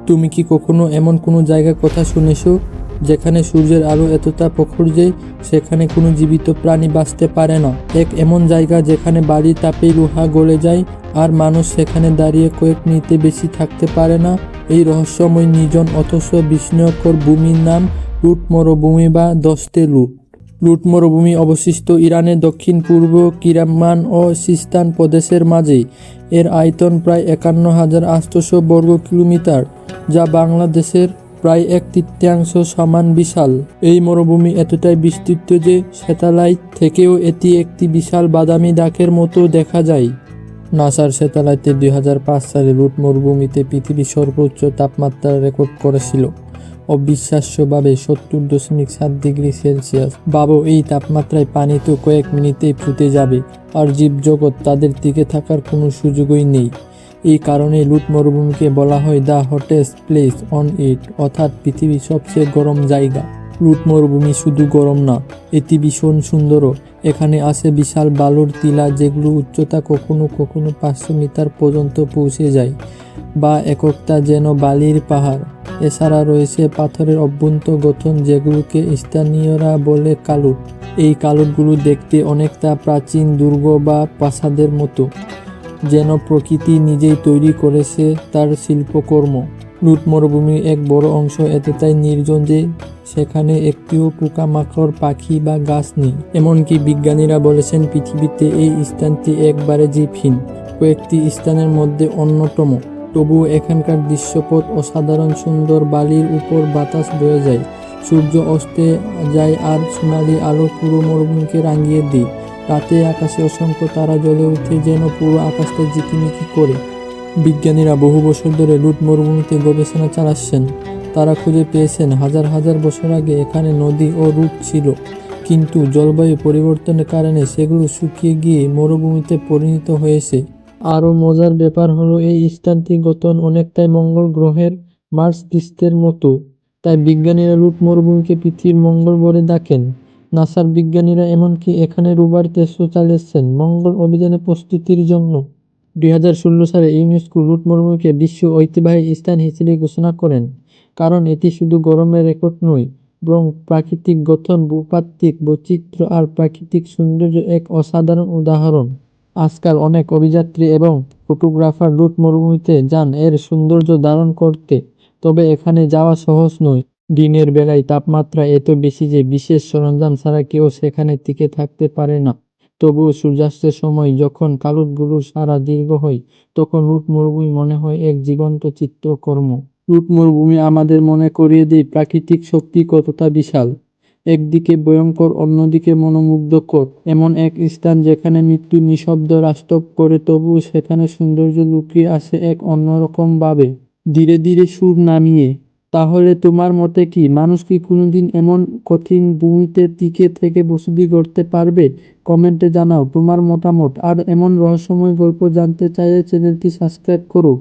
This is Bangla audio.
তুমি কি কখনো এমন কোনো জায়গার কথা শুনেছো যেখানে সূর্যের আলো এতটা প্রখর যে সেখানে কোনো জীবিত প্রাণী বাঁচতে পারে না? এক এমন জায়গা যেখানে বাড়ির তাপে লোহা গলে যায় আর মানুষ সেখানে দাঁড়িয়ে কয়েক মিনিটে বেশি থাকতে পারে না। এই রহস্যময় নির্জন অথচ বিস্ময়কর ভূমির নাম লুট মরুভূমি বা দস্তে লুট। লুট মরুভূমি অবশিষ্ট ইরানের দক্ষিণ পূর্ব কিরামান ও সিস্তান প্রদেশের মাঝে। এর আয়তন প্রায় 51,800 বর্গ কিলোমিটার, যা বাংলাদেশের প্রায় 1/3 সমান বিশাল। এই মরুভূমি এতটাই বিস্তৃত যে স্যাটেলাইট থেকেও এটি একটি বিশাল বাদামি দাগের মতো দেখা যায়। নাসার স্যাটেলাইটে 2005 সালে লুট মরুভূমিতে পৃথিবীর সর্বোচ্চ তাপমাত্রা রেকর্ড করেছিল অবিশ্বাস্যভাবে 70.7 ডিগ্রি সেলসিয়াস। ভাবো, এই তাপমাত্রায় পানি তো কয়েক মিনিটেই ফুটে যাবে, আর জীবজগৎ তাদের টিকে থাকার কোনো সুযোগই নেই। এই কারণে লুট মরুভূমিকে বলা হয় the hottest place on it, অর্থাৎ পৃথিবীর সবচেয়ে গরম জায়গা। লুট মরুভূমি শুধু গরম না, এটি ভীষণ সুন্দরও। এখানে আছে বিশাল বালুর টিলা, যেগুলো উচ্চতা কখনো কখনো 500 মিটার পর্যন্ত পৌঁছে যায়, বা এককটা যেন বালির পাহাড়। এছাড়া রয়েছে পাথরের অভ্যন্ত গঠন, যেগুলোকে স্থানীয়রা বলে কালুট। এই কালুটগুলো দেখতে অনেকটা প্রাচীন দুর্গ বা প্রাসাদের মতো, যেন প্রকৃতি নিজেই তৈরি করেছে তার শিল্পকর্ম। লুট মরুভূমির এক বড় অংশ এতটাই নির্জন যে সেখানে একটিও পোকামাকড়, পাখি বা গাছ নেই। এমনকি বিজ্ঞানীরা বলেছেন পৃথিবীতে এই স্থানটি একবারে জীবহীন, কয়েকটি স্থানের মধ্যে অন্যতম। তবুও এখানকার দৃশ্যপট অসাধারণ সুন্দর। বালির উপর বাতাস বয়ে যায়, সূর্য অস্তে যায় আর সোনালি আলো পুরো মরুভূমিকে রাঙিয়ে দেয়। রাতে আকাশে অসংখ্য তারা জ্বলে ওঠে, যেন পুরো আকাশটা ঝিকিমিকি করে। বিজ্ঞানীরা বহু বছর ধরে লুট মরুভূমিতে গবেষণা চালাচ্ছেন। তারা খুঁজে পেয়েছেন হাজার হাজার বছর আগে এখানে নদী ও হ্রদ ছিল, কিন্তু জলবায়ু পরিবর্তনের কারণে সেগুলো শুকিয়ে গিয়ে মরুভূমিতে পরিণত হয়েছে। আরও মজার ব্যাপার হলো এই স্থানটির গঠন অনেকটাই মঙ্গল গ্রহের মার্স পৃষ্ঠের মতো। তাই বিজ্ঞানীরা লুট মরুভূমিকে পৃথিবীর মঙ্গল বলে ডাকেন। নাসার বিজ্ঞানীরা এমনকি এখানে রোভার টেস্টও চালিয়েছেন মঙ্গল অভিযানের প্রস্তুতির জন্য। 2016 সালে ইউনেস্কো লুট মরুভূমিকে বিশ্ব ঐতিহ্যবাহী স্থান হিসেবে ঘোষণা করেন, কারণ এটি শুধু গরমের রেকর্ড নয়, বরং প্রাকৃতিক গঠন, ভূতাত্ত্বিক বৈচিত্র্য আর প্রাকৃতিক সৌন্দর্যের এক অসাধারণ উদাহরণ। আজকাল অনেক অভিযাত্রী এবং ফটোগ্রাফার লুট মরুভূমিতে যান এর সৌন্দর্য ধারণ করতে, তবে এখানে যাওয়া সহজ নয়। দিনের বেলায় তাপমাত্রা এত বেশি যে বিশেষ সরঞ্জাম ছাড়া কেউ সেখানে টিকে থাকতে পারে না। তবুও সূর্যাস্তের সময় যখন কালুটগুলোর সারা দীর্ঘ হয়, তখন লুট মরুভূমি মনে হয় এক জীবন্ত চিত্রকর্ম। লুট মরুভূমি আমাদের মনে করিয়ে দেয় প্রাকৃতিক শক্তি কতটা বিশাল। একদিকে ভয়ঙ্কর, অন্যদিকে মনোমুগ্ধকর। এমন এক স্থান যেখানে মৃত্যু নিঃশব্দ রাষ্ট্রপ করে, তবুও সেখানে সৌন্দর্য লুকিয়ে আসে এক অন্যরকম ভাবে, ধীরে ধীরে সুর নামিয়ে। তাহলে তোমার মতে কি, মানুষ কি কোনোদিন এমন কঠিন ভূমিতে টিকে থেকে বসতি করতে পারবে? কমেন্টে জানাও তোমার মতামত। আর এমন রহস্যময় গল্প জানতে চাইলে চ্যানেলটি সাবস্ক্রাইব করো।